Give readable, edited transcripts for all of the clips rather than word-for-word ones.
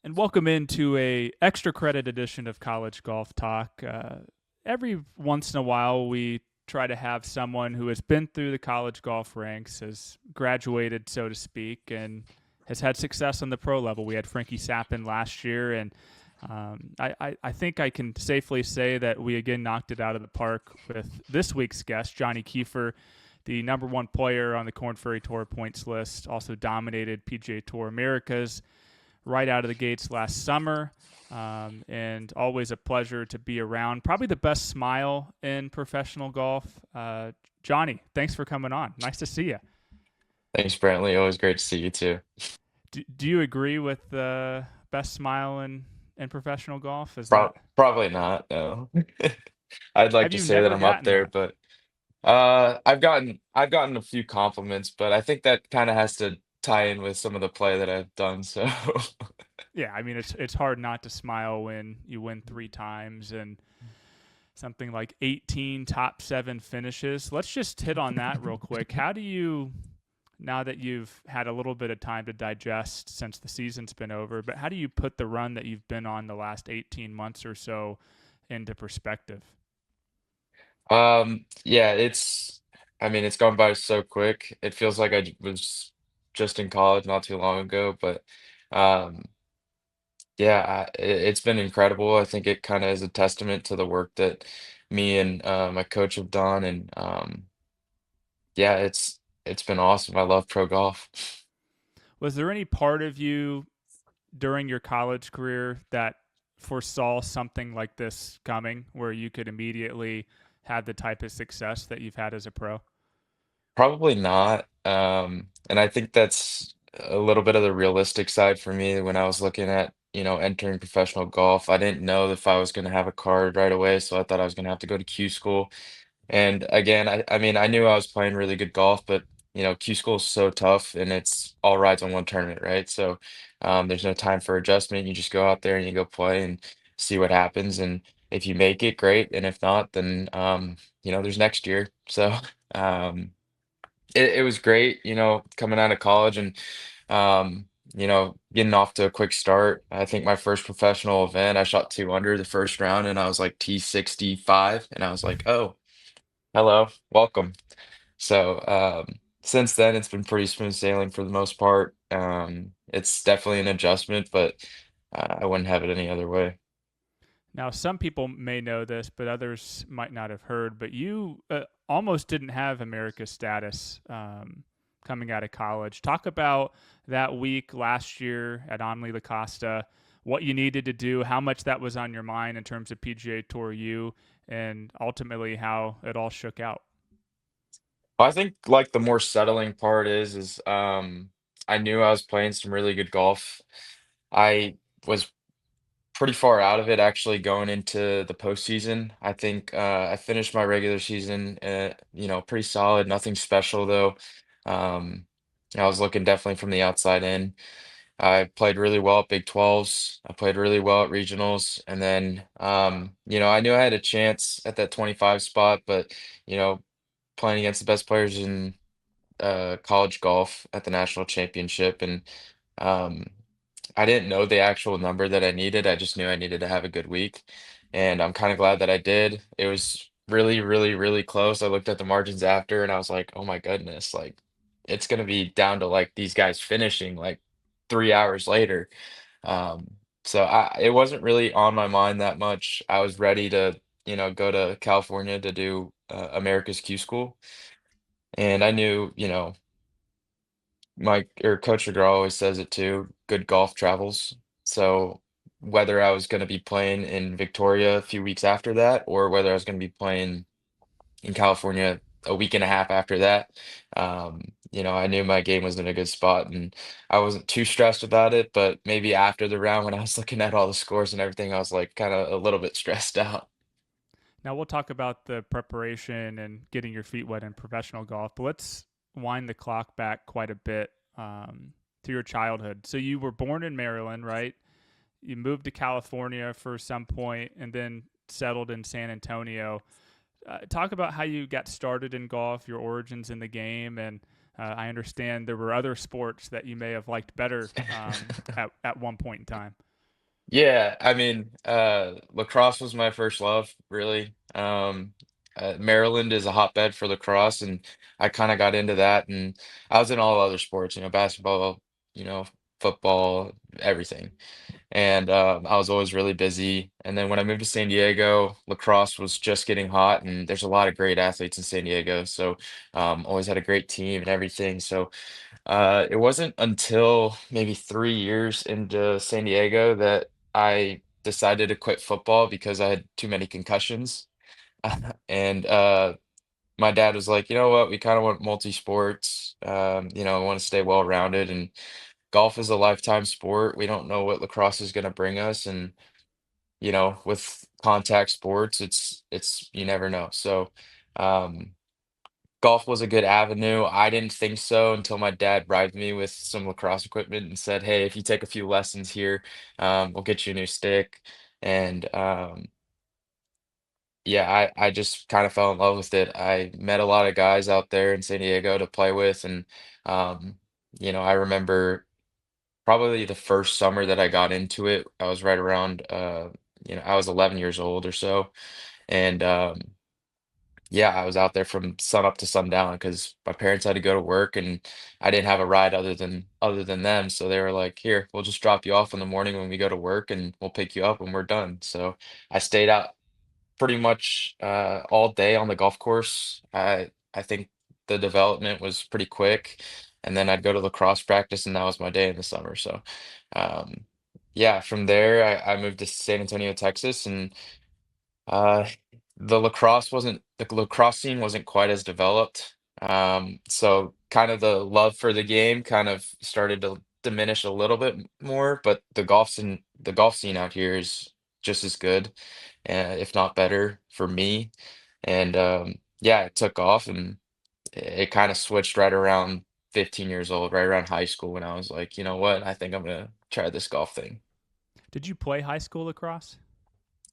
And welcome into a extra credit edition of College Golf Talk. Every once in a while, we try to have someone who has been through the college golf ranks, has graduated, so to speak, and has had success on the pro level. We had Frankie Sappin last year, and I think I can safely say that we again knocked it out of the park with this week's guest, Johnny Keefer, the number one player on the Korn Ferry Tour points list, also dominated PGA Tour Americas right out of the gates last summer, and always a pleasure to be around. Probably the best smile in professional golf. Johnny, thanks for coming on. Nice to see you. Thanks, Brentley. Always great to see you too. Do you agree with the best smile in professional golf? Is that Probably not, no. I'd like have to you say that never I'm up gotten there, that? but I've gotten a few compliments, but I think that kind of has to tie in with some of the play that I've done. So Yeah, I mean it's hard not to smile when you win three times and something like 18 top seven finishes. Let's just hit on that real quick. How do you, now that you've had a little bit of time to digest since the season's been over, but how do you put the run that you've been on the last 18 months or so into perspective? yeah, I mean, it's gone by so quick. It feels like was just in college not too long ago, but um yeah, it's been incredible. I think it kind of is a testament to the work that me and my coach have done, and yeah, it's been awesome. I love pro golf. Was there any part of you during your college career that foresaw something like this coming where you could immediately have the type of success that you've had as a pro? Probably not. And I think that's a little bit of the realistic side for me when I was looking at, entering professional golf. I didn't know if I was going to have a card right away, so I thought I was going to have to go to Q school. And again, I mean, I knew I was playing really good golf, but Q school is so tough and it's all rides on one tournament, right? So there's no time for adjustment. You just go out there and you go play and see what happens. And if you make it, great. And if not, then there's next year. So um, it was great, coming out of college and getting off to a quick start. I think my first professional event, I shot two under the first round and I was like T65 and I was like, oh. Hello, welcome. So, since then, it's been pretty smooth sailing for the most part. It's definitely an adjustment, but I wouldn't have it any other way. Now, some people may know this, but others might not have heard. But you almost didn't have America's status coming out of college. Talk about that week last year at Omni La Costa, what you needed to do, how much that was on your mind in terms of PGA Tour U, and ultimately how it all shook out. I think like the more settling part is I knew I was playing some really good golf. I was pretty far out of it actually going into the postseason. I think I finished my regular season, pretty solid, nothing special though. Um, I was looking definitely from the outside in. I played really well at Big 12s. I played really well at regionals, and then I knew I had a chance at that 25 spot, but you know, playing against the best players in college golf at the national championship, and um, I didn't know the actual number that I needed. I just knew I needed to have a good week, and I'm kind of glad that I did. It was really, really, really close. I looked at the margins after, and I was like, "Oh my goodness!" Like, it's gonna be down to like these guys finishing like 3 hours later. Um, so it wasn't really on my mind that much. I was ready to, go to California to do America's Q School, and I knew, my or Coach McGraw always says it too, good golf travels. So whether I was going to be playing in Victoria a few weeks after that, or whether I was going to be playing in California a week and a half after that, I knew my game was in a good spot and I wasn't too stressed about it. But maybe after the round, when I was looking at all the scores and everything, I was like kind of a little bit stressed out. Now, we'll talk about the preparation and getting your feet wet in professional golf, but let's wind the clock back quite a bit to your childhood. So, you were born in Maryland, right? You moved to California for some point and then settled in San Antonio. Talk about how you got started in golf, your origins in the game, and I understand there were other sports that you may have liked better at one point in time. Yeah, I mean, lacrosse was my first love, really. Maryland is a hotbed for lacrosse, and I kind of got into that. And I was in all other sports, basketball, you know, football, everything. And I was always really busy. And then when I moved to San Diego, lacrosse was just getting hot, and there's a lot of great athletes in San Diego. So always had a great team and everything. So it wasn't until maybe 3 years into San Diego that I decided to quit football because I had too many concussions. And my dad was like, you know what, we kind of want multi-sports, want to stay well-rounded, and golf is a lifetime sport. We don't know what lacrosse is going to bring us. And, with contact sports, it's, you never know. So, um, golf was a good avenue. I didn't think so until my dad bribed me with some lacrosse equipment and said, "Hey, if you take a few lessons here, we'll get you a new stick." And yeah, I just kind of fell in love with it. I met a lot of guys out there in San Diego to play with, and um, I remember probably the first summer that I got into it. I was right around, I was 11 years old or so, and yeah, I was out there from sun up to sundown because my parents had to go to work, and I didn't have a ride other than them. So they were like, "Here, we'll just drop you off in the morning when we go to work, and we'll pick you up when we're done." So I stayed out pretty much all day on the golf course. I think the development was pretty quick, and then I'd go to lacrosse practice, and that was my day in the summer. So um, yeah, from there I moved to San Antonio, Texas, and uh, the lacrosse scene wasn't quite as developed. So kind of the love for the game kind of started to diminish a little bit more, but the golf scene out here is just as good, if not better for me. And yeah, it took off, and it kind of switched right around 15 years old, right around high school, when I was like, you know what, I think I'm gonna try this golf thing. Did you play high school lacrosse?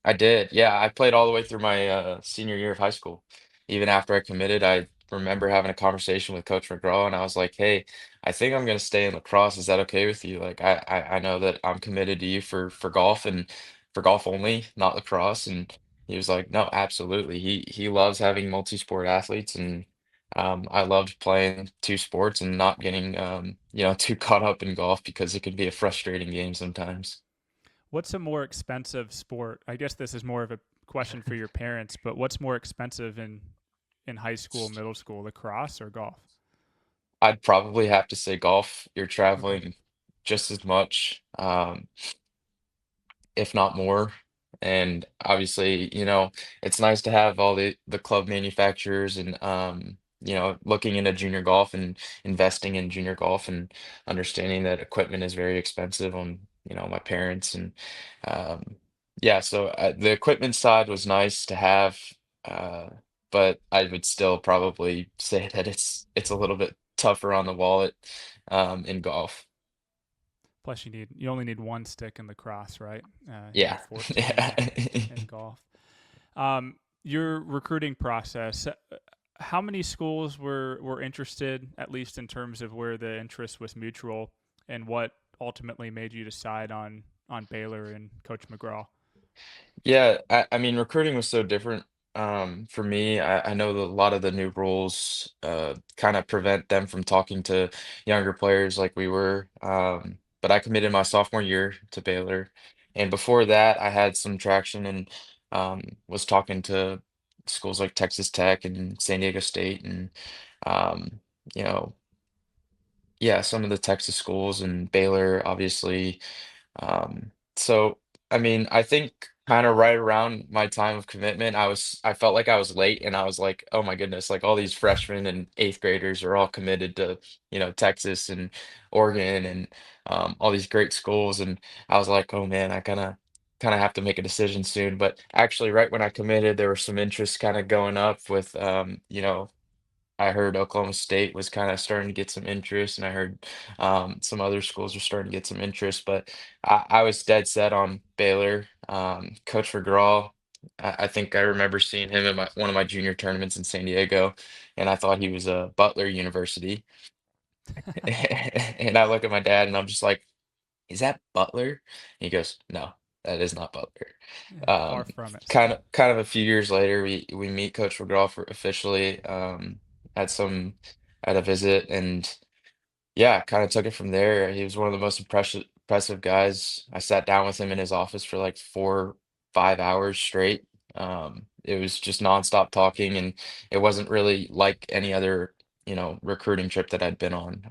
I did. Yeah, I played all the way through my senior year of high school. Even after I committed, I remember having a conversation with Coach McGraw, and I was like, "Hey, I think I'm going to stay in lacrosse. Is that okay with you? Like, I know that I'm committed to you for golf and for golf only, not lacrosse." And he was like, "No, absolutely. He loves having multi-sport athletes, and I loved playing two sports and not getting too caught up in golf because it can be a frustrating game sometimes." What's a more expensive sport? I guess this is more of a question for your parents, but what's more expensive in high school, middle school, lacrosse or golf? I'd probably have to say golf. You're Okay. traveling just as much, if not more. And obviously, it's nice to have all the club manufacturers and looking into junior golf and investing in junior golf and understanding that equipment is very expensive on, my parents and um yeah, so the equipment side was nice to have, uh but I would still probably say that it's a little bit tougher on the wallet in golf. Plus, you only need one stick in lacrosse, right? You need Yeah. 14 Yeah. in golf. Your recruiting process. How many schools were interested, at least in terms of where the interest was mutual, and what ultimately made you decide on Baylor and Coach McGraw? Yeah, I mean, recruiting was so different for me. I know that a lot of the new rules kind of prevent them from talking to younger players like we were. But I committed my sophomore year to Baylor, and before that, I had some traction and was talking to schools like Texas Tech and San Diego State, and um, you know, yeah, some of the Texas schools and Baylor, obviously. So I mean, I think kind of right around my time of commitment, I felt like I was late, and I was like, oh my goodness, like all these freshmen and eighth graders are all committed to, Texas and Oregon and all these great schools. And I was like, oh man, I kind of have to make a decision soon. But actually, right when I committed, there was some interest kind of going up with I heard Oklahoma State was kind of starting to get some interest, and I heard some other schools were starting to get some interest, but I was dead set on Baylor. Coach McGraw, I think I remember seeing him at one of my junior tournaments in San Diego, and I thought he was a Butler University. And I look at my dad, and I'm just like, "Is that Butler?" And he goes, "No." That is not Butler. Far Um, from it. kind of a few years later, we meet Coach McGraw for officially at some at a visit, and yeah, kind of took it from there. He was one of the most impressive guys. I sat down with him in his office for like 4, 5 hours straight. It was just nonstop talking, and it wasn't really like any other, recruiting trip that I'd been on,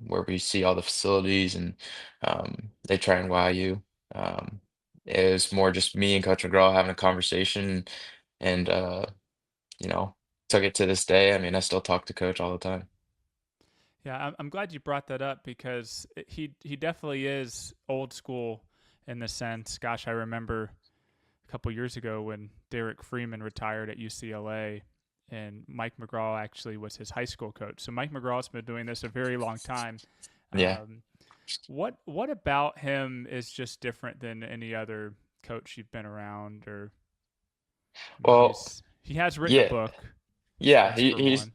where we see all the facilities and they try and wow you. Um, it was more just me and Coach McGraw having a conversation, and you know, took it to this day. I mean, I still talk to Coach all the time. Yeah, I'm glad you brought that up because he definitely is old school in the sense. Gosh, I remember a couple years ago when Derek Freeman retired at UCLA, and Mike McGraw actually was his high school coach. So Mike McGraw's been doing this a very long time. Yeah. Um, what about him is just different than any other coach you've been around? Or I mean, Well, he has written a yeah. book. Yeah, That's he for he's one.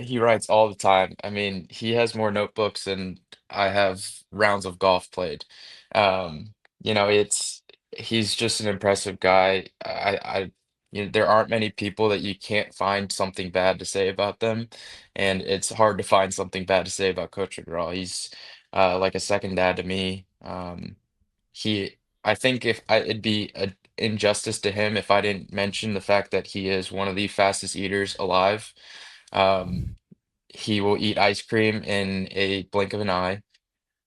he writes all the time. I mean, he has more notebooks than I have rounds of golf played. It's he's just an impressive guy. There aren't many people that you can't find something bad to say about them, and it's hard to find something bad to say about Coach McGraw. He's like a second dad to me. He, I think it'd be an injustice to him if I didn't mention the fact that he is one of the fastest eaters alive. Um, he will eat ice cream in a blink of an eye.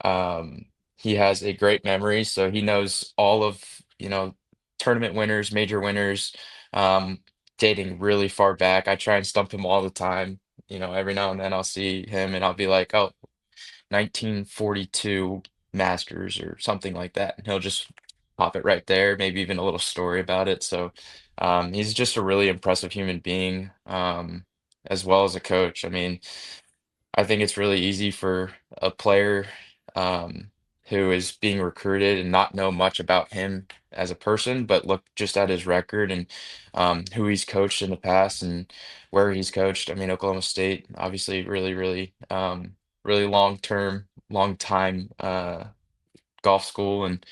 Um, he has a great memory, so he knows all of, tournament winners, major winners, um, dating really far back. I try and stump him all the time. Every now and then I'll see him and I'll be like, oh, 1942 Masters or something like that. And he'll just pop it right there, maybe even a little story about it. So he's just a really impressive human being, as well as a coach. I mean, I think it's really easy for a player um, who is being recruited and not know much about him as a person, but look just at his record and who he's coached in the past and where he's coached. I mean, Oklahoma State, obviously, really, really, really long term, long time golf school, and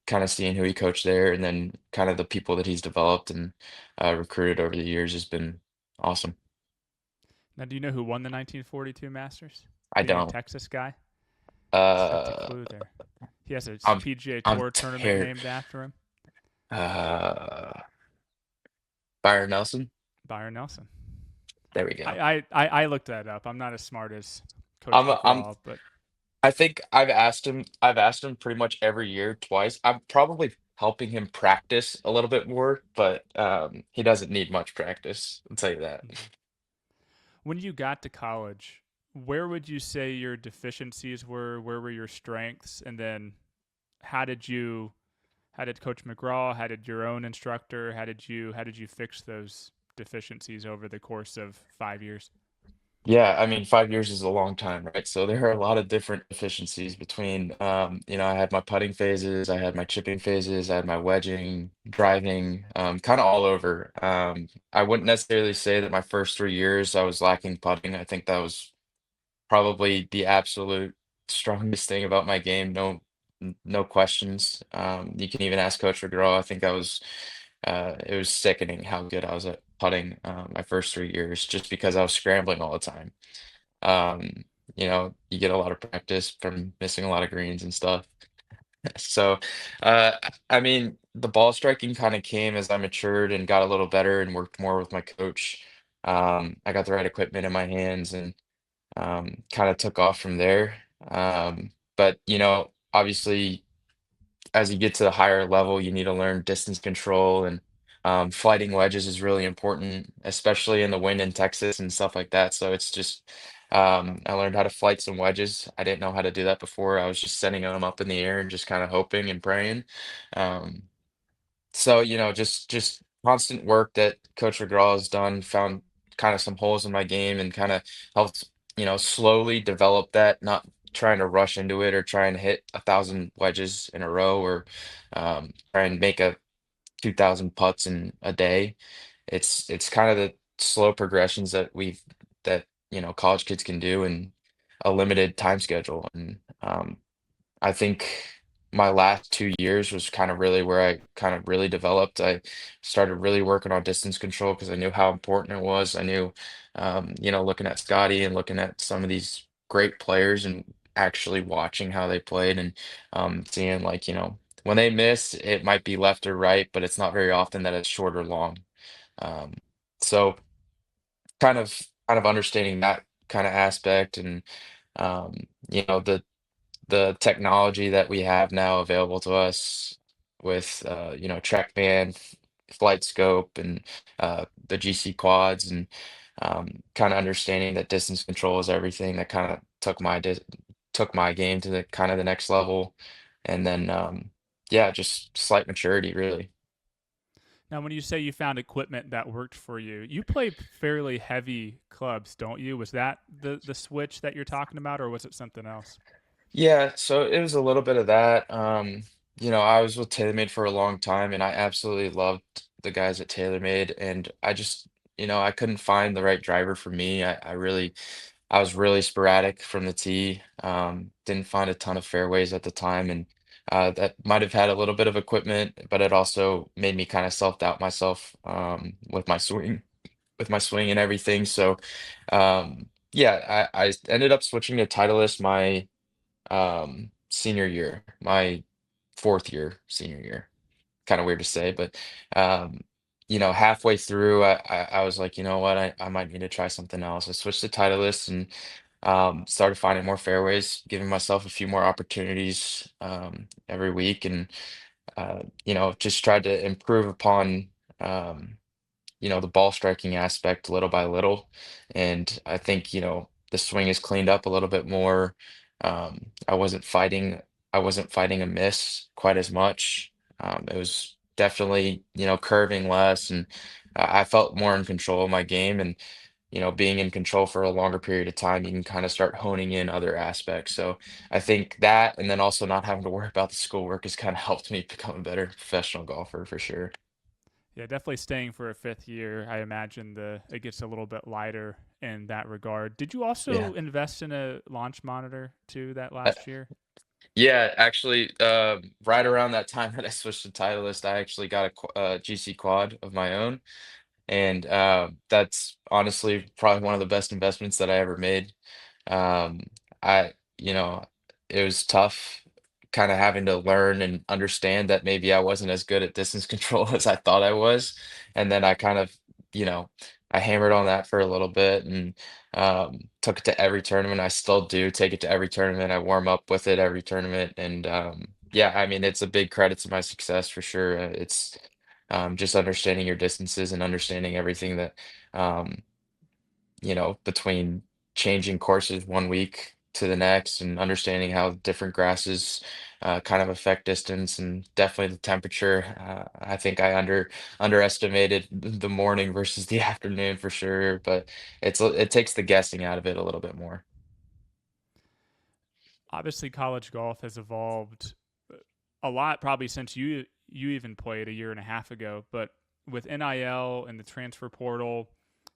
kind of seeing who he coached there, and then kind of the people that he's developed and recruited over the years has been awesome. Now, do you know who won the 1942 Masters? I Being a don't. Texas guy, just got the Uh, clue there. He has a I'm PGA I'm Tour tournament ter named after him, uh Byron Nelson. Byron Nelson. There we go. I looked that up. I'm not as smart as Coach I'm McGraw, but I think I've asked him pretty much every year twice. I'm probably helping him practice a little bit more, but he doesn't need much practice. I'll tell you that. mhm. When you got to college, where would you say your deficiencies were? Where were your strengths? And then how did you how did Coach McGraw, how did your own instructor, how did you fix those deficiencies over the course of 5 years? Yeah, I mean, 5 years is a long time, right? So there are a lot of different efficiencies between, I had my putting phases, I had my chipping phases, I had my wedging, driving, kind of all over. I wouldn't necessarily say that my first 3 years I was lacking putting. I think that was probably the absolute strongest thing about my game. No, no questions. You can even ask Coach Figueroa. I think it was sickening how good I was at putting my first 3 years, just because I was scrambling all the time. You get a lot of practice from missing a lot of greens and stuff. So, I mean, the ball striking kind of came as I matured and got a little better and worked more with my coach. I got the right equipment in my hands and kind of took off from there. But obviously, as you get to the higher level, you need to learn distance control and flighting wedges is really important, especially in the wind in Texas and stuff like that. So it's just I learned how to flight some wedges. I didn't know how to do that before. I was just sending them up in the air and just kind of hoping and praying. Um, so, just constant work that Coach McGraw has done, found kind of some holes in my game and kind of helped, slowly develop that, not trying to rush into it or try and hit 1,000 wedges in a row or try and make a 2,000 putts in a day. It's kind of the slow progressions that college kids can do in a limited time schedule. And I think. my last 2 years was kind of really where I kind of really developed. I started really working on distance control because I knew how important it was. I knew, looking at Scotty and looking at some of these great players and actually watching how they played and seeing like, when they miss, it might be left or right, but it's not very often that it's short or long. Um, so kind of kind of understanding that kind of aspect and um, the technology that we have now available to us with TrackMan, Flight Scope, and the GC quads, and kind of understanding that distance control is everything. That kind of took my game to the kind of the next level, and then yeah, just slight maturity, really. Now, when you say you found equipment that worked for you, you play fairly heavy clubs, don't you? Was that the switch that you're talking about, or was it something else? Yeah, so it was a little bit of that. I was with TaylorMade for a long time and I absolutely loved the guys at TaylorMade and I just, I couldn't find the right driver for me. I was really sporadic from the tee. Didn't find a ton of fairways at the time and that might have had a little bit of equipment, but it also made me kind of self-doubt myself with my swing and everything. So yeah, I ended up switching to Titleist senior year, my fourth year, senior year. Kind of weird to say, but um, halfway through, I was like, you know what, I might need to try something else. I switched to Titleist and started finding more fairways, giving myself a few more opportunities every week, and just tried to improve upon um, the ball striking aspect little by little. And I think, the swing is cleaned up a little bit more. I wasn't fighting a miss quite as much. It was definitely, curving less and I felt more in control of my game and, being in control for a longer period of time, you can kind of start honing in other aspects. So I think that, and then also not having to worry about the schoolwork has kind of helped me become a better professional golfer for sure. Yeah, definitely staying for a fifth year. I imagine the it gets a little bit lighter in that regard. Did you Yeah. also invest in a launch monitor too that last year? Yeah, actually, right around that time that I switched to Titleist, I actually got a GC quad of my own, and that's honestly probably one of the best investments that I ever made. Um, I, you know, it was tough kind of having to learn and understand that maybe I wasn't as good at distance control as I thought I was. And then I kind of, you know, I hammered on that for a little bit and took it to every tournament. I still do take it to every tournament. I warm up with it every tournament. And yeah, I mean, it's a big credit to my success for sure. It's just understanding your distances and understanding everything that um, between changing courses one week to the next and understanding how different grasses kind of affect distance and definitely the temperature. I think I underestimated the morning versus the afternoon for sure, but it takes the guessing out of it a little bit more. Obviously, college golf has evolved a lot probably since you even played a year and a half ago. But with NIL and the transfer portal,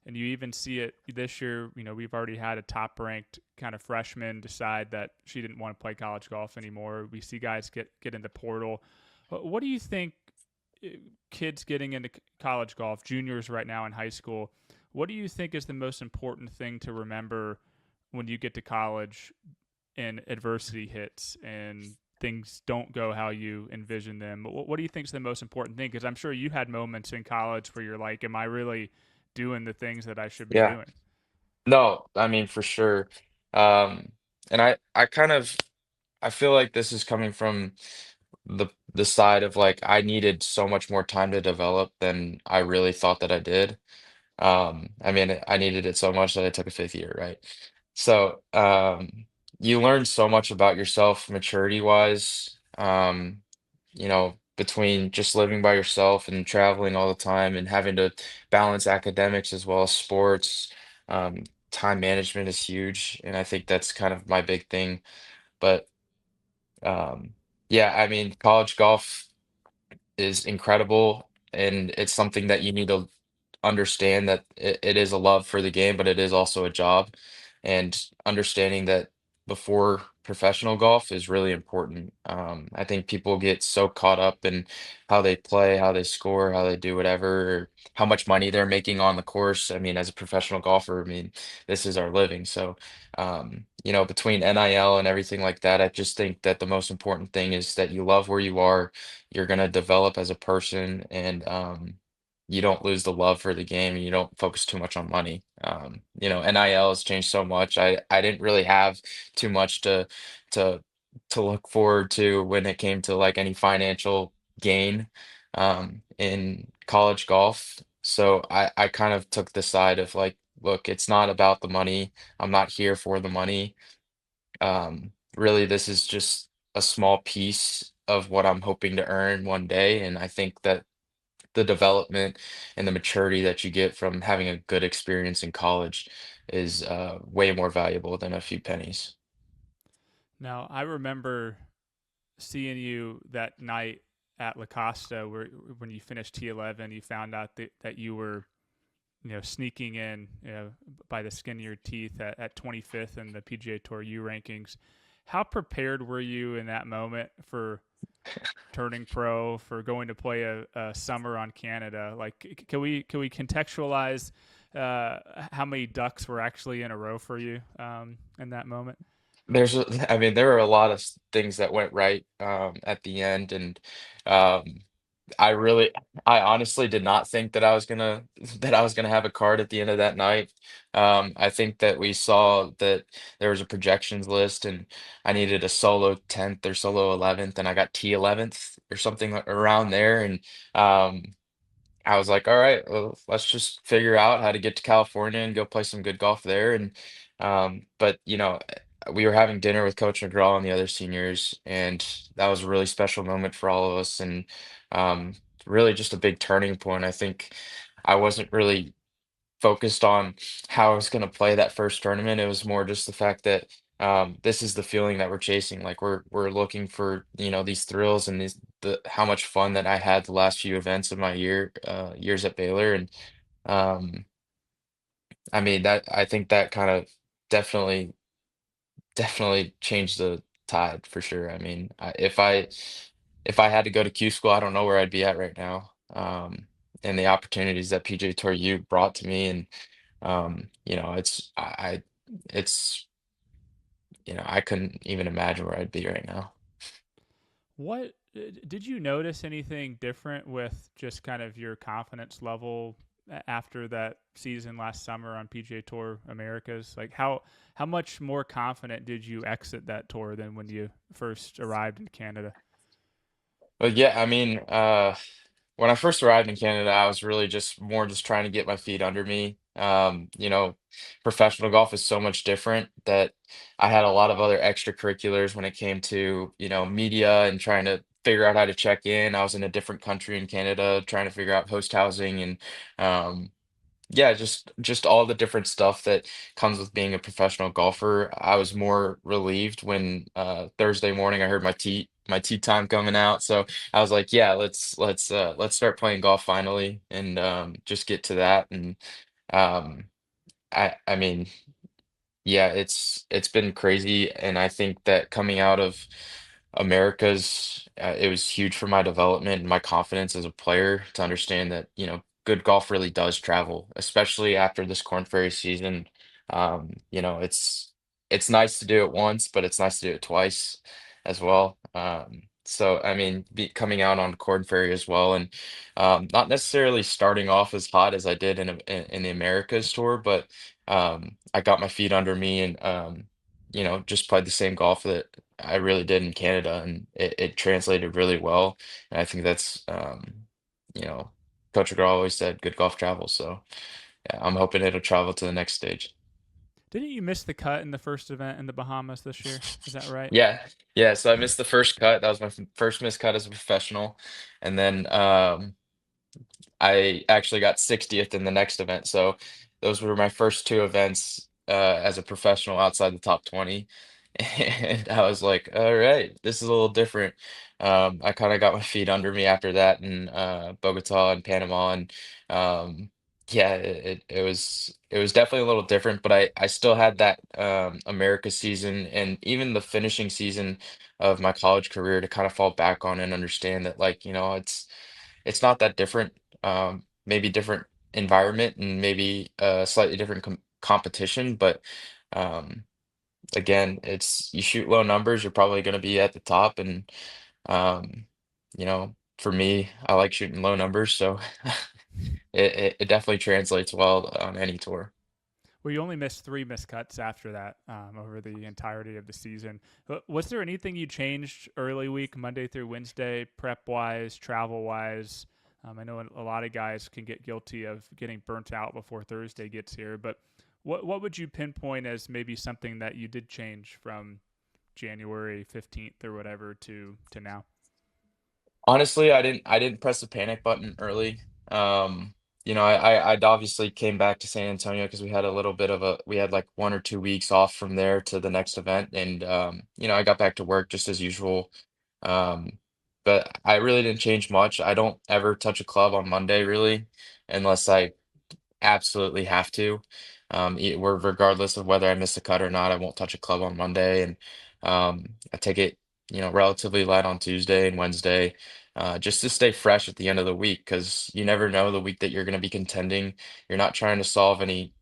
and you even see it this year. We've already had a top ranked kind of freshman decide that she didn't want to play college golf anymore. We see guys get in the portal. What do you think? Kids getting into college golf, juniors right now in high school, what do you think is the most important thing to remember when you get to college and adversity hits and things don't go how you envision them? What do you think is the most important thing? Because I'm sure you had moments in college where you're like, "Am I really doing the things that I should be Yeah. doing?" No, I mean for sure. Um, and I feel like this is coming from the side of like I needed so much more time to develop than I really thought that I did. I mean, I needed it so much that I took a fifth year, right? So, you learn so much about yourself maturity wise, between just living by yourself and traveling all the time and having to balance academics as well as sports. Um, Time management is huge, and I think that's kind of my big thing. But yeah, I mean, college golf is incredible, and it's something that you need to understand that it is a love for the game, but it is also a job. And understanding that before professional golf is really important. I think people get so caught up in how they play, how they score, how they do whatever, or how much money they're making on the course. I mean, as a professional golfer, I mean, this is our living. So, between NIL and everything like that, I just think that the most important thing is that you love where you are, you're going to develop as a person, and you don't lose the love for the game, and you don't focus too much on money. NIL has changed so much. I didn't really have too much to to look forward to when it came to like any financial gain in college golf. So I kind of took the side of like, look, it's not about the money. I'm not here for the money. Really, this is just a small piece of what I'm hoping to earn one day. And I think that the development and the maturity that you get from having a good experience in college is way more valuable than a few pennies. Now, I remember seeing you that night at La Costa, where when you finished T11, you found out that you were, sneaking in, by the skin of your teeth at 25th in the PGA Tour U rankings. How prepared were you in that moment for turning pro, for going to play a summer on Canada? Like, can we contextualize how many ducks were actually in a row for you in that moment? I mean, there were a lot of things that went right at the end, and um, I really, I honestly did not think that I was gonna that I was gonna have a card at the end of that night. I think that we saw that there was a projections list, and I needed a solo 10th or solo 11th, and I got T11th or something around there, and um, I was like, all right, well, let's just figure out how to get to California and go play some good golf there. And but we were having dinner with Coach McGraw and the other seniors, and that was a really special moment for all of us, and um, really just a big turning point. I think I wasn't really focused on how I was going to play that first tournament. It was more just the fact that this is the feeling that we're chasing. Like we're looking for these thrills and the how much fun that I had the last few events of my years at Baylor. And um, I mean that I think that kind of definitely definitely changed the tide for sure. I mean, if I had to go to Q school, I don't know where I'd be at right now. And the opportunities that PJ Tour U brought to me, and it's I couldn't even imagine where I'd be right now. What did you notice anything different with just kind of your confidence level after that season last summer on PGA Tour Americas? Like how much more confident did you exit that tour than when you first arrived in Canada? But yeah, I mean, when I first arrived in Canada, I was really just trying to get my feet under me. Professional golf is so much different that I had a lot of other extracurriculars when it came to, media and trying to figure out how to check in. I was in a different country in Canada trying to figure out host housing and um, yeah, just all the different stuff that comes with being a professional golfer. I was more relieved when Thursday morning I heard my tee time coming out. So I was like, yeah, let's start playing golf finally and just get to that. And um, I mean, yeah, it's been crazy, and I think that coming out of Americas, it was huge for my development and my confidence as a player to understand that, good golf really does travel, especially after this Korn Ferry season. It's nice to do it once, but it's nice to do it twice as well. So I mean, coming out on Korn Ferry as well, and not necessarily starting off as hot as I did in the Americas tour, but I got my feet under me and just played the same golf that I really did in Canada, and it translated really well. And I think that's you know, Coach McGraw always said good golf travels. So yeah, I'm hoping it'll travel to the next stage. Didn't you miss the cut in the first event in the Bahamas this year? Is that right? Yeah, yeah. So I missed the first cut. That was my first missed cut as a professional, and then I actually got 60th in the next event. So those were my first two events as a professional outside the top 20. And I was like, all right, this is a little different. I kind of got my feet under me after that in Bogota and Panama, and um, Yeah, it was definitely a little different, but I still had that America season and even the finishing season of my college career to kind of fall back on and understand that, like, it's not that different. Maybe different environment and maybe a slightly different competition, but um, again, it's you shoot low numbers, you're probably going to be at the top, and for me, I like shooting low numbers, so it definitely translates well on any tour. Well, you only missed three missed cuts after that over the entirety of the season. Was there anything you changed early week, Monday through Wednesday, prep wise, travel wise? I know a lot of guys can get guilty of getting burnt out before Thursday gets here, but what would you pinpoint as maybe something that you did change from January 15th or whatever to now? Honestly, I didn't press the panic button early. I'd obviously came back to San Antonio because we had like 1 or 2 weeks off from there to the next event, and I got back to work just as usual. Um, but I really didn't change much. I don't ever touch a club on Monday really, unless I absolutely have to. Regardless of whether I miss a cut or not, I won't touch a club on Monday, and I take it, relatively light on Tuesday and Wednesday, just to stay fresh at the end of the week, because you never know the week that you're going to be contending. You're not trying to solve any,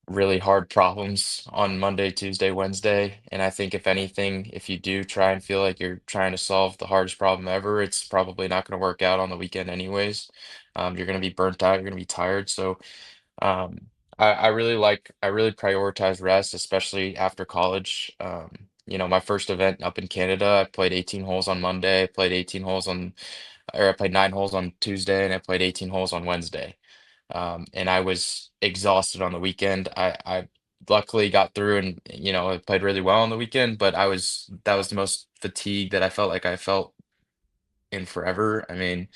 really hard problems on Monday, Tuesday, Wednesday. And I think if anything, if you do try and feel like you're trying to solve the hardest problem ever, it's probably not going to work out on the weekend anyways. You're going to be burnt out, you're going to be tired. So um, I really prioritize rest, especially after college. My first event up in Canada, I played 18 holes on Monday, I played 9 holes on Tuesday, and I played 18 holes on Wednesday. And I was exhausted on the weekend. I luckily got through and, I played really well on the weekend, but that was the most fatigue that I felt like I felt in forever. I mean,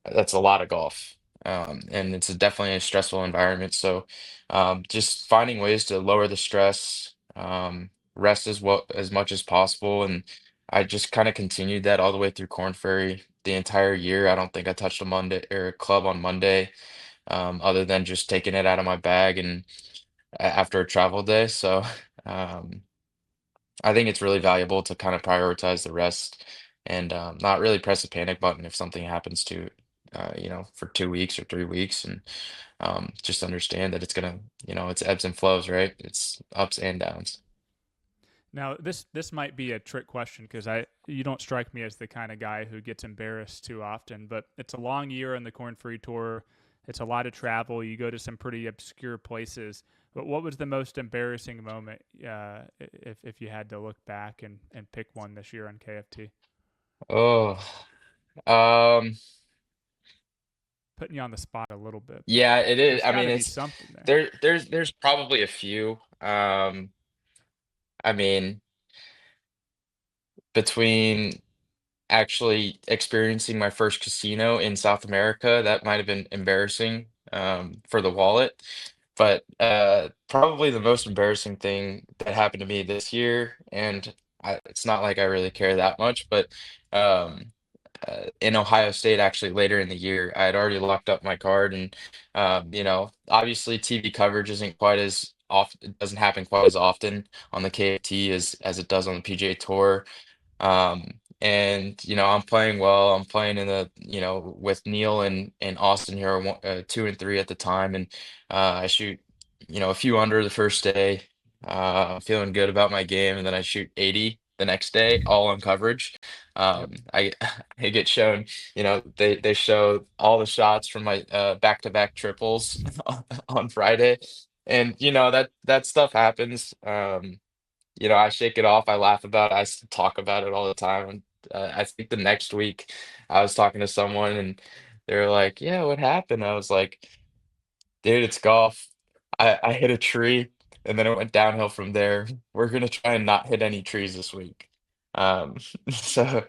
that's a lot of golf. And it's definitely a stressful environment. So just finding ways to lower the stress, rest as much as possible. And I just kind of continued that all the way through Korn Ferry the entire year. I don't think I touched a Monday or a club on Monday, other than just taking it out of my bag and after a travel day. So um, I think it's really valuable to kind of prioritize the rest and not really press the panic button if something happens for 2 weeks or 3 weeks, and just understand that it's ebbs and flows, right? It's ups and downs. Now, this might be a trick question because I you don't strike me as the kind of guy who gets embarrassed too often. But it's a long year on the Corn Ferry Tour. It's a lot of travel. You go to some pretty obscure places. But what was the most embarrassing moment, if you had to look back and pick one this year on KFT? Oh, um, Putting you on the spot a little bit, but yeah, it is. there's I got mean, to be it's something there. there's probably a few. I mean, between actually experiencing my first casino in South America, that might have been embarrassing, for the wallet. But probably the most embarrassing thing that happened to me this year, and it's not like I really care that much, but um, in Ohio State, actually later in the year, I had already locked up my card, and obviously TV coverage isn't quite as often, it doesn't happen quite as often on the KFT as it does on the PGA Tour. And I'm playing well. I'm playing in with Neil and Austin here, 2 and 3 at the time, and I shoot, a few under the first day. Feeling good about my game, and then I shoot 80 the next day, all on coverage. Yep. I I get shown, they show all the shots from my back-to-back triples on Friday, and that stuff happens. I shake it off, I laugh about it, talk about it all the time, and, I think the next week, I was talking to someone, and they were like, "Yeah, what happened?" I was like, "Dude, it's golf. I hit a tree, and then it went downhill from there. We're gonna try and not hit any trees this week." Um, so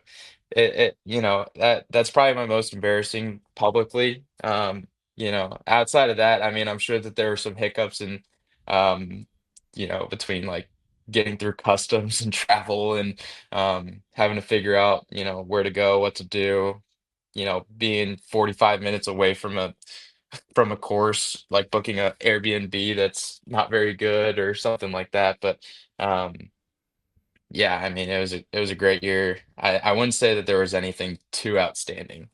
that's probably my most embarrassing publicly. Outside of that, I mean, I'm sure that there were some hiccups um, between like getting through customs and travel and having to figure out, where to go, what to do, being 45 minutes away from a from a course, like booking a Airbnb that's not very good or something like that. But um, yeah, I mean, it was a great year. I wouldn't say that there was anything too outstanding.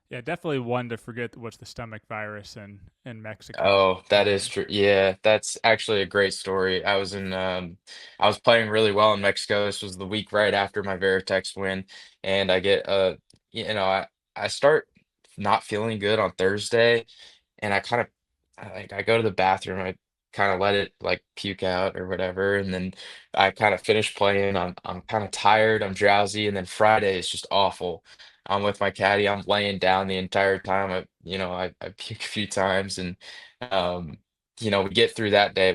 Yeah, definitely one to forget was the stomach virus in Mexico. Oh, that is true. Yeah, that's actually a great story. I was playing really well in Mexico. This was the week right after my Veritex win, and I get you know, I start not feeling good on Thursday, and I go to the bathroom, I kind of let it like puke out or whatever, and then I kind of finish playing. I'm kind of tired, I'm drowsy, and then Friday is just awful. I'm with my caddy, I'm laying down the entire time. I puke a few times, and um, we get through that day.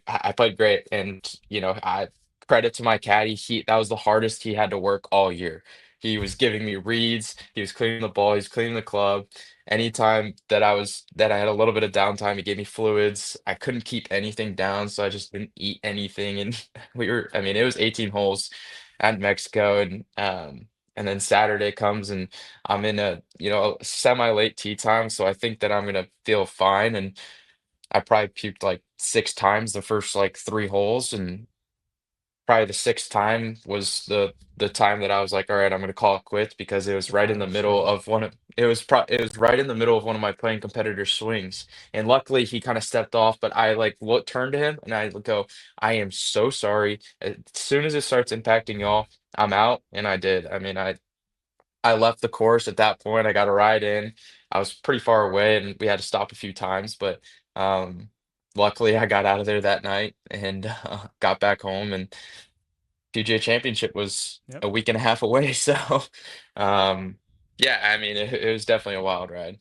I played great, and I credit to my caddy. That was the hardest he had to work all year. He was giving me reads, he was cleaning the ball, he was cleaning the club. Anytime that I had a little bit of downtime, he gave me fluids. I couldn't keep anything down, so I just didn't eat anything. And I mean, it was 18 holes at Mexico, and then Saturday comes, and I'm in a semi-late tee time, so I think that I'm gonna feel fine. And I probably puked like 6 times the first like 3 holes, and probably the sixth time was the time that I was like, "All right, I'm gonna call it quits," because it was The right in the final middle swing. of one of it was right in the middle of one of my playing competitors' swings, and luckily he kinda stepped off, but I, like, turned to him, and I go, "I am so sorry. As soon as it starts impacting y'all, I'm out," and I did. I mean, I left the course at that point. I got a ride in. I was pretty far away, and we had to stop a few times, but, luckily, I got out of there that night and, got back home, and PGA Championship was Yep. a week and a half away, so, um, yeah, I mean, it was definitely a wild ride.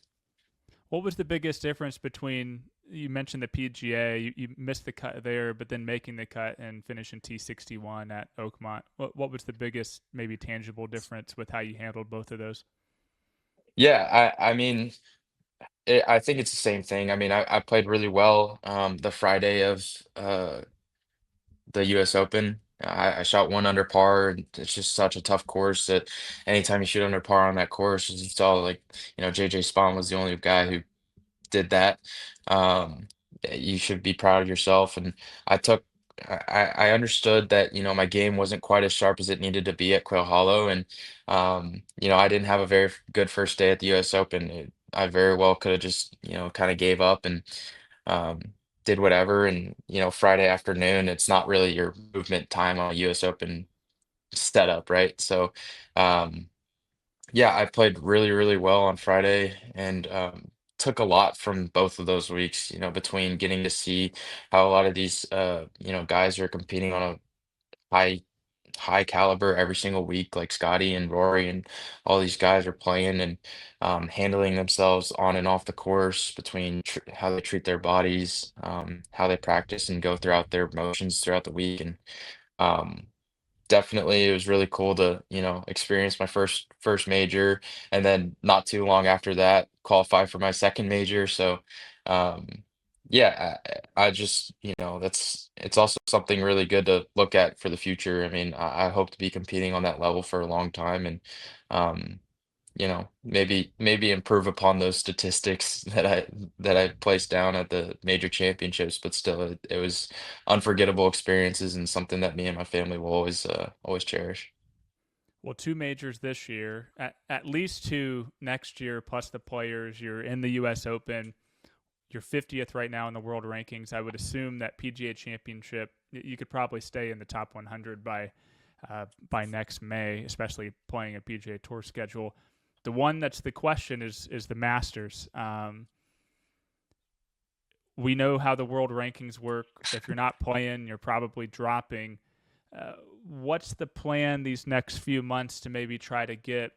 What was the biggest difference between you mentioned the PGA, you missed the cut there, but then making the cut and finishing T61 at Oakmont? What was the biggest maybe tangible difference with how you handled both of those? Yeah, I mean, I think it's the same thing. I mean, I played really well, the Friday of, the US Open. I shot 1 under par, and it's just such a tough course that anytime you shoot under par on that course, you saw, like, JJ Spaun was the only guy who did that. You should be proud of yourself. And I took, I understood that, my game wasn't quite as sharp as it needed to be at Quail Hollow. And, I didn't have a very good first day at the US Open. I very well could have just, kind of gave up and um, did whatever. And, Friday afternoon, it's not really your movement time on a US Open setup, right? So, um, yeah, I played really, really well on Friday and took a lot from both of those weeks, between getting to see how a lot of these guys are competing on a high high caliber every single week, like Scotty and Rory and all these guys are playing and handling themselves on and off the course, between how they treat their bodies, how they practice and go throughout their motions throughout the week. And um, definitely, it was really cool to, experience my first major, and then not too long after that, qualify for my second major. So, um, yeah, I just, it's also something really good to look at for the future. I mean, I hope to be competing on that level for a long time, and um, maybe improve upon those statistics that I placed down at the major championships, but still, it was unforgettable experiences and something that me and my family will always cherish. Well, two majors this year, at least two next year, plus the players. You're in the U.S. Open. You're 50th right now in the world rankings. I would assume that PGA Championship, you could probably stay in the top 100 by next May, especially playing a PGA Tour schedule. The one that's the question is the Masters. We know how the world rankings work. If you're not playing, you're probably dropping. Uh, what's the plan these next few months to maybe try to get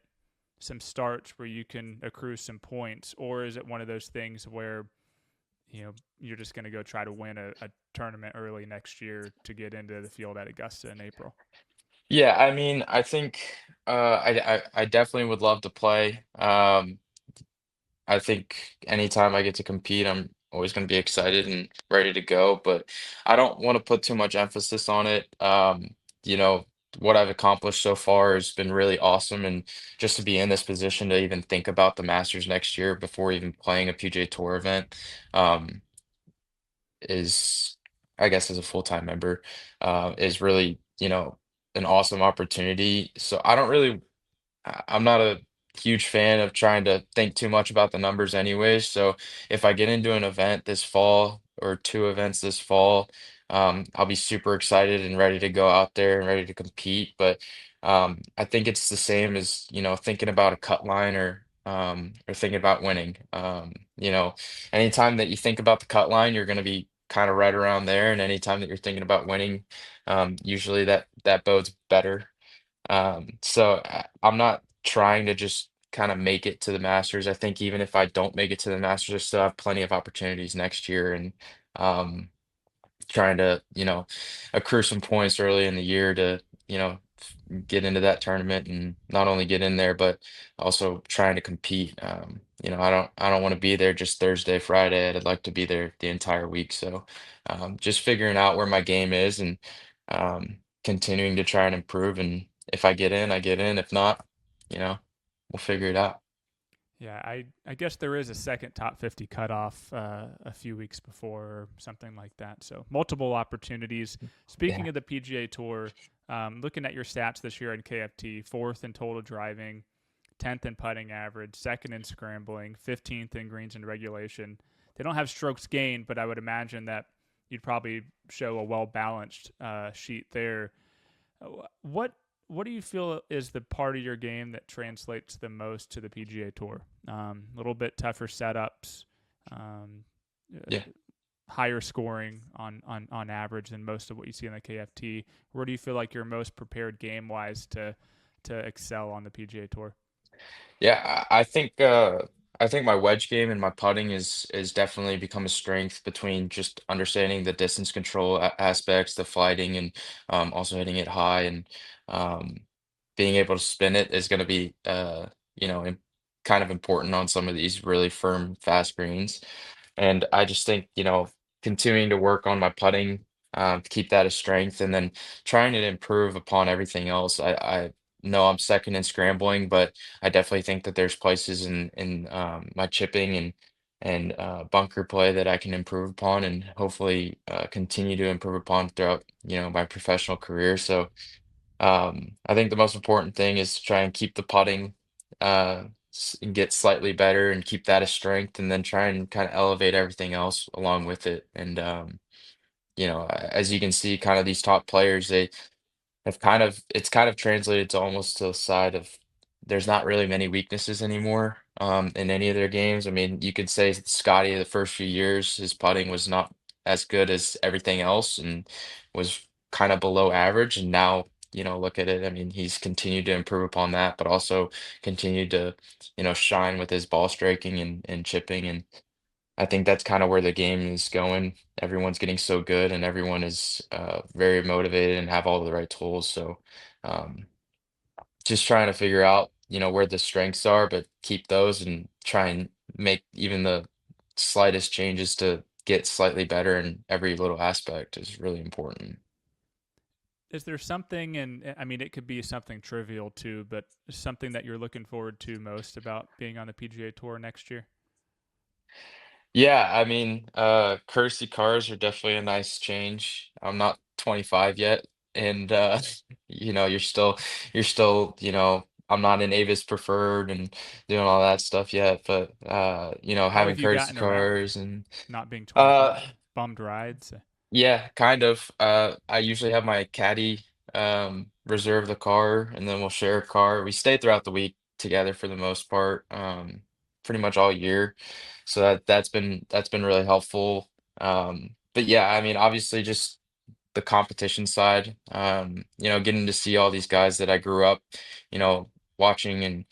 some starts where you can accrue some points, or is it one of those things where you're just going to go try to win a tournament early next year to get into the field at Augusta in April? Yeah, I mean, I think I definitely would love to play. I think anytime I get to compete, I'm always going to be excited and ready to go, but I don't want to put too much emphasis on it. You know, what I've accomplished so far has been really awesome, and just to be in this position to even think about the Masters next year before even playing a PGA Tour event, um, is, I guess, as a full-time member, is really, an awesome opportunity. So I don't really I'm not a huge fan of trying to think too much about the numbers anyways. So if I get into an event this fall or two events this fall, I'll be super excited and ready to go out there and ready to compete. But I think it's the same as, thinking about a cut line or thinking about winning. Anytime that you think about the cut line, you're going to be kind of right around there. And anytime that you're thinking about winning, usually that bodes better. I'm not trying to just kind of make it to the Masters. I think even if I don't make it to the Masters, I still have plenty of opportunities next year, and um, trying to, accrue some points early in the year to, get into that tournament and not only get in there, but also trying to compete. I don't want to be there just Thursday, Friday. I'd like to be there the entire week. So, just figuring out where my game is and continuing to try and improve. And if I get in, I get in. If not, you know, we'll figure it out. Yeah, I guess there is a second top 50 cutoff a few weeks before or something like that. So multiple opportunities. Speaking Yeah. of the PGA Tour, looking at your stats this year in KFT, fourth in total driving, 10th in putting average, second in scrambling, 15th in greens and regulation. They don't have strokes gained, but I would imagine that you'd probably show a well balanced sheet there. What what do you feel is the part of your game that translates the most to the PGA Tour? A little bit tougher setups, um, uh, Yeah. higher scoring on average than most of what you see in the KFT. Where do you feel like you're most prepared game wise to excel on the PGA Tour? Yeah, I think my wedge game and my putting is definitely become a strength between just understanding the distance control aspects, the flighting, and also hitting it high and um, being able to spin it is going to be kind of important on some of these really firm, fast greens. And I just think, continuing to work on my putting, to keep that a strength, and then trying to improve upon everything else. I know I'm second in scrambling, but I definitely think that there's places in my chipping and bunker play that I can improve upon, and hopefully continue to improve upon throughout, my professional career. So I think the most important thing is to try and keep the putting, and get slightly better and keep that a strength, and then try and kind of elevate everything else along with it. And as you can see, kind of these top players, they have it's kind of translated to almost to the side of there's not really many weaknesses anymore in any of their games. I mean, you could say Scotty the first few years, his putting was not as good as everything else and was kind of below average. And now, look at it. I mean, he's continued to improve upon that, but also continued to, shine with his ball striking and chipping. And I think that's kind of where the game is going. Everyone's getting so good, and everyone is very motivated and have all the right tools. So, um, just trying to figure out, where the strengths are, but keep those and try and make even the slightest changes to get slightly better in every little aspect is really important. Is there something, and I mean, it could be something trivial too, but something that you're looking forward to most about being on the PGA Tour next year? Yeah, I mean, courtesy cars are definitely a nice change. I'm not 25 yet, and you're still, I'm not an Avis preferred and doing all that stuff yet, but How having have you courtesy gotten around cars and not being uh 25? Bummed rides? yeah, kind of. I usually have my caddy reserve the car, and then we'll share a car. We stay throughout the week together for the most part, pretty much all year. So that's been really helpful. But yeah, I mean, obviously just the competition side, getting to see all these guys that I grew up, watching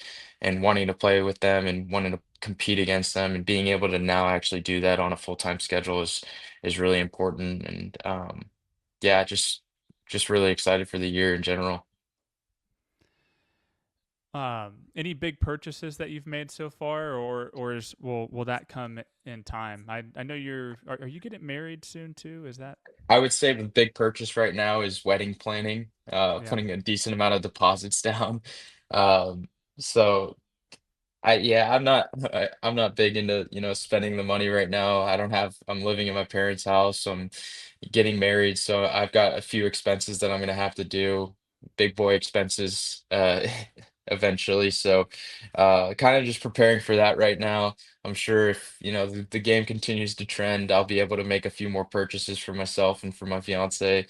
and wanting to play with them and wanting to compete against them and being able to now actually do that on a full-time schedule is really important. And yeah, just really excited for the year in general. Any big purchases that you've made so far, or will that come in time? I know are you getting married soon too? Is that I would say the big purchase right now is wedding planning, yeah? putting a decent amount of deposits down. Um, so yeah, I'm not big into, spending the money right now. I'm living in my parents' house, so I'm getting married, so I've got a few expenses that I'm gonna have to do, big boy expenses, eventually. So, kind of just preparing for that right now. I'm sure if, the game continues to trend, I'll be able to make a few more purchases for myself and for my fiance.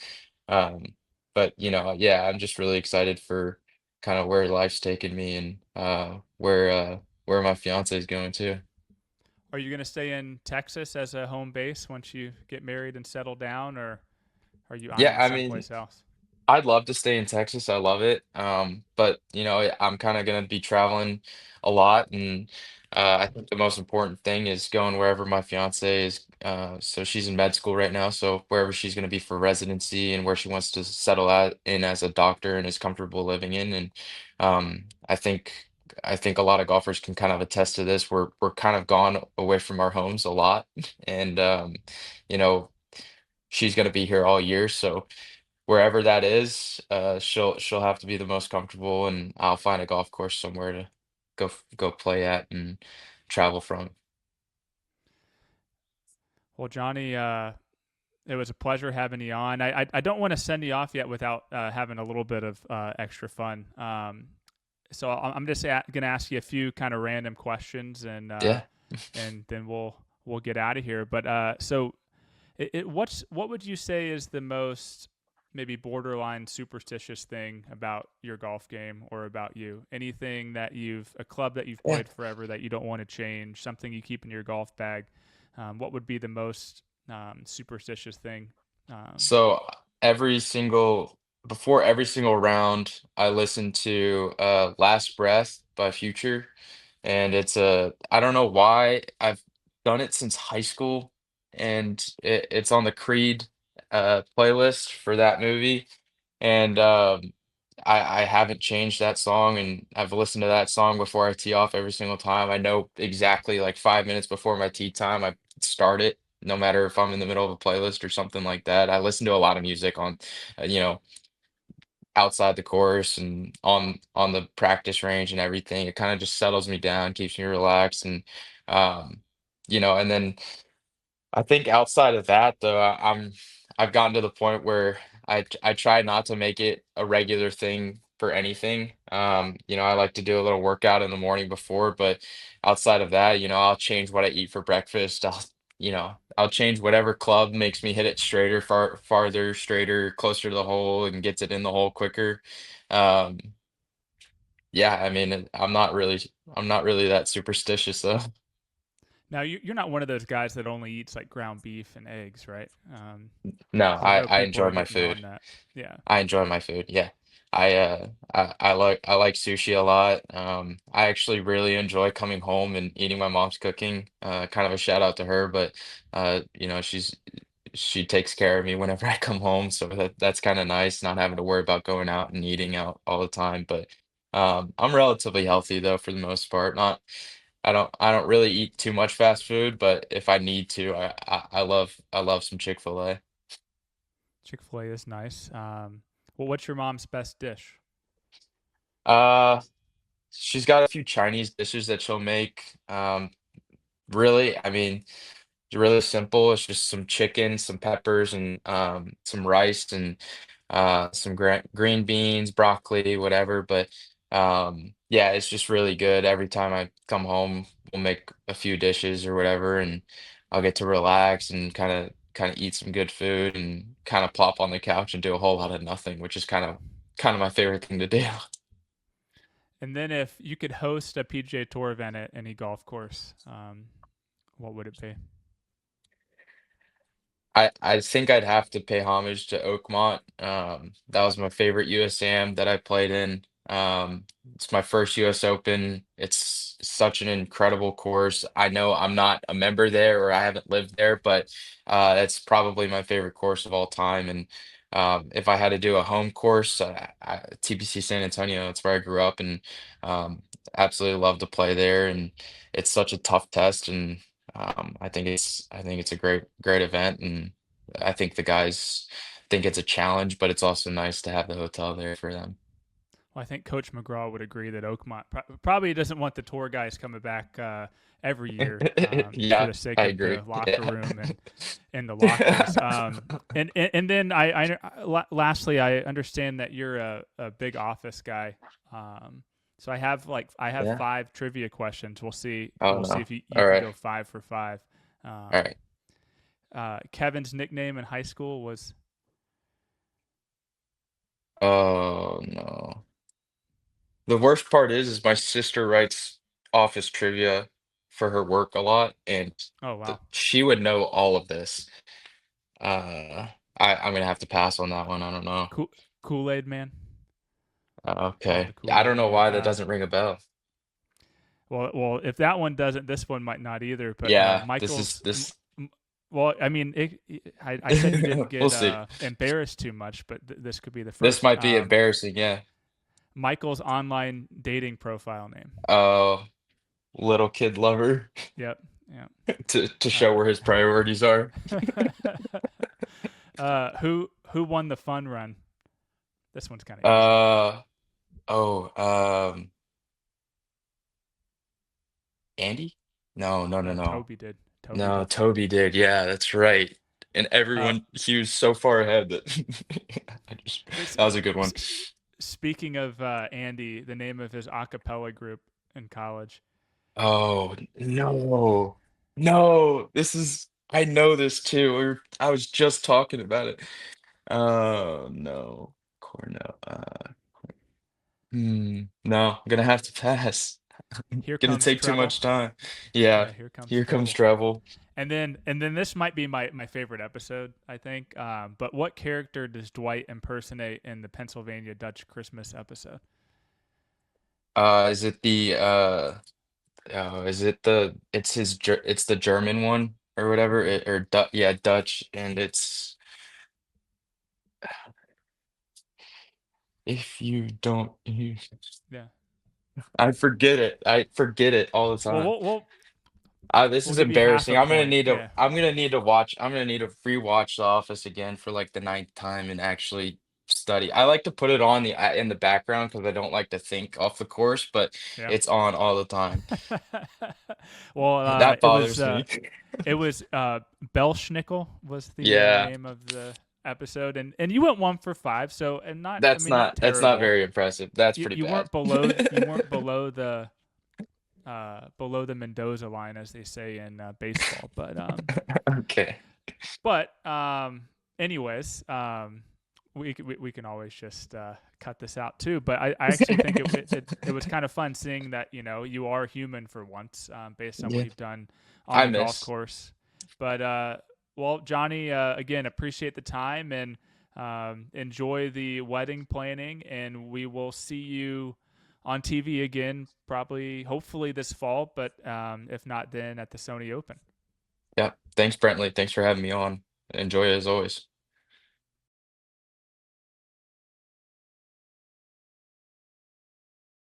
Um, but yeah, I'm just really excited for kind of where life's taken me and where my fiance is going to. Are you going to stay in Texas as a home base once you get married and settle down, or are you Yeah, eyeing I mean, someplace else? I'd love to stay in Texas. I love it. But I'm kind of going to be traveling a lot, and I think the most important thing is going wherever my fiance is. So she's in med school right now, so wherever she's going to be for residency and where she wants to settle out in as a doctor and is comfortable living in. And I think a lot of golfers can kind of attest to this. We're kind of gone away from our homes a lot, and you know, she's going to be here all year, so wherever that is, she'll have to be the most comfortable, and I'll find a golf course somewhere to go play at and travel from. Well, Johnny, it was a pleasure having you on. I don't want to send you off yet without having a little bit of extra fun. So I'm just going to ask you a few kind of random questions, Yeah. and then we'll get out of here. But so what would you say is the most maybe borderline superstitious thing about your golf game or about you? Anything that a club that you've Yeah. played forever that you don't want to change, something you keep in your golf bag? What would be the most superstitious thing? Um, So every single before every single round, I listen to Last Breath by Future. And I don't know why I've done it since high school, and it's on the Creed playlist for that movie. And I haven't changed that song, and I've listened to that song before I tee off every single time. I know exactly like 5 minutes before my tee time, I start it, no matter if I'm in the middle of a playlist or something like that. I listen to a lot of music on, uh, you know, outside the course and on the practice range and everything. It kind of just settles me down, keeps me relaxed, and um, and then I think outside of that, though, I've gotten to the point where I try not to make it a regular thing for anything. I like to do a little workout in the morning before, but outside of that, I'll change what I eat for breakfast. I'll change whatever club makes me hit it straighter, farther, straighter, closer to the hole, and gets it in the hole quicker. Um, yeah, I mean, I'm not really that superstitious though. Now you're not one of those guys that only eats like ground beef and eggs, right? No, Because I know I people enjoy are my getting food. on that. Yeah. I enjoy my food. Yeah. I like sushi a lot. I actually really enjoy coming home and eating my mom's cooking. Kind of a shout out to her, but she takes care of me whenever I come home, so that's kind of nice, not having to worry about going out and eating out all the time. But I'm relatively healthy though for the most part. Not I don't really eat too much fast food, but if I need to, I love some Chick-fil-A. Chick-fil-A is nice. Well, what's your mom's best dish? Uh She's got a few Chinese dishes that she'll make. Really, I mean, it's really simple. It's just some chicken, some peppers, and some rice, and some green beans, broccoli, whatever. But yeah, it's just really good. Every time I come home, we'll make a few dishes or whatever, and I'll get to relax and kind of eat some good food and kind of plop on the couch and do a whole lot of nothing, which is kind of my favorite thing to do. And then if you could host a PGA Tour event at any golf course, what would it be? I think I'd have to pay homage to Oakmont. That was my favorite USAM that I played in. It's my first US Open. It's such an incredible course. I know I'm not a member there or I haven't lived there, but it's probably my favorite course of all time. And If I had to do a home course, TPC San Antonio, that's where I grew up, and absolutely love to play there. And it's such a tough test, and I think it's a great event, and I think the guys think it's a challenge, but it's also nice to have the hotel there for them. Well, I think Coach McGraw would agree that Oakmont probably doesn't want the tour guys coming back every year for Yeah, the sake I of the agree. locker Yeah. room and the lockers. And then lastly, I understand that you're a big office guy. So I have Yeah. 5 trivia questions. Oh We'll see no. if you All can right. go 5 for 5. All Um, right. Kevin's nickname in high school was Oh no. The worst part is my sister writes office trivia for her work a lot, and oh wow, she would know all of this. Uh, I'm gonna have to pass on that one. I don't know. cool Kool Aid man. Oh, Okay. the I Kool don't Aid know man. why that doesn't ring a bell. If that one doesn't, this one might not either. But Yeah, this is Michael's, this. well, I mean, I said you didn't We'll get see. embarrassed too much, but this could be the This first. might be embarrassing. Yeah. Michael's online dating profile name. Oh, little kid lover Yep. Yep. to show Uh, where his priorities are. who won the fun run? This one's kind of easy. Uh oh. Andy? No, no, no, No, no. Toby did. Toby No, did. Toby did. Yeah, that's right. And Uh, everyone, he was so far ahead that this, that was a good one. Speaking of Andy, the name of his a cappella group in college. Oh, no. No, I know this too. I was just talking about it. Oh, no. Cornell. No, I'm gonna have to pass. Here Gonna comes take too treble. much time. Yeah, Yeah, here comes here comes treble. trouble. And then this might be my favorite episode, I think. But what character does Dwight impersonate in the Pennsylvania Dutch Christmas episode? Is it the oh, is it the it's the German one or whatever Mm-hmm. it, or Du yeah, Dutch, and it's if you don't you Yeah. I forget it all the Well, time. This we'll is give you half embarrassing. a point. Yeah. I'm gonna need to rewatch The Office again for like the ninth time and actually study. I like to put it on in the background because I don't like to think off the course, but Yeah. it's on all the time. Well, That bothers me. it was Belschnickel was the Yeah, name of the episode, and you went 1 for 5. So and not I mean not that's not terrible. very impressive. That's You pretty you bad. weren't below the Mendoza line, as they say in baseball. Okay. Anyways, we can always just cut this out too. But I actually think it was kind of fun seeing that you are human for once, based on what Yeah. you've done on I the golf miss. course. But well, Johnny, again, appreciate the time and enjoy the wedding planning, and we will see you on TV again, probably, hopefully this fall, but if not, then at the Sony Open. Yeah. Thanks, Brentley. Thanks for having me on. Enjoy it as always.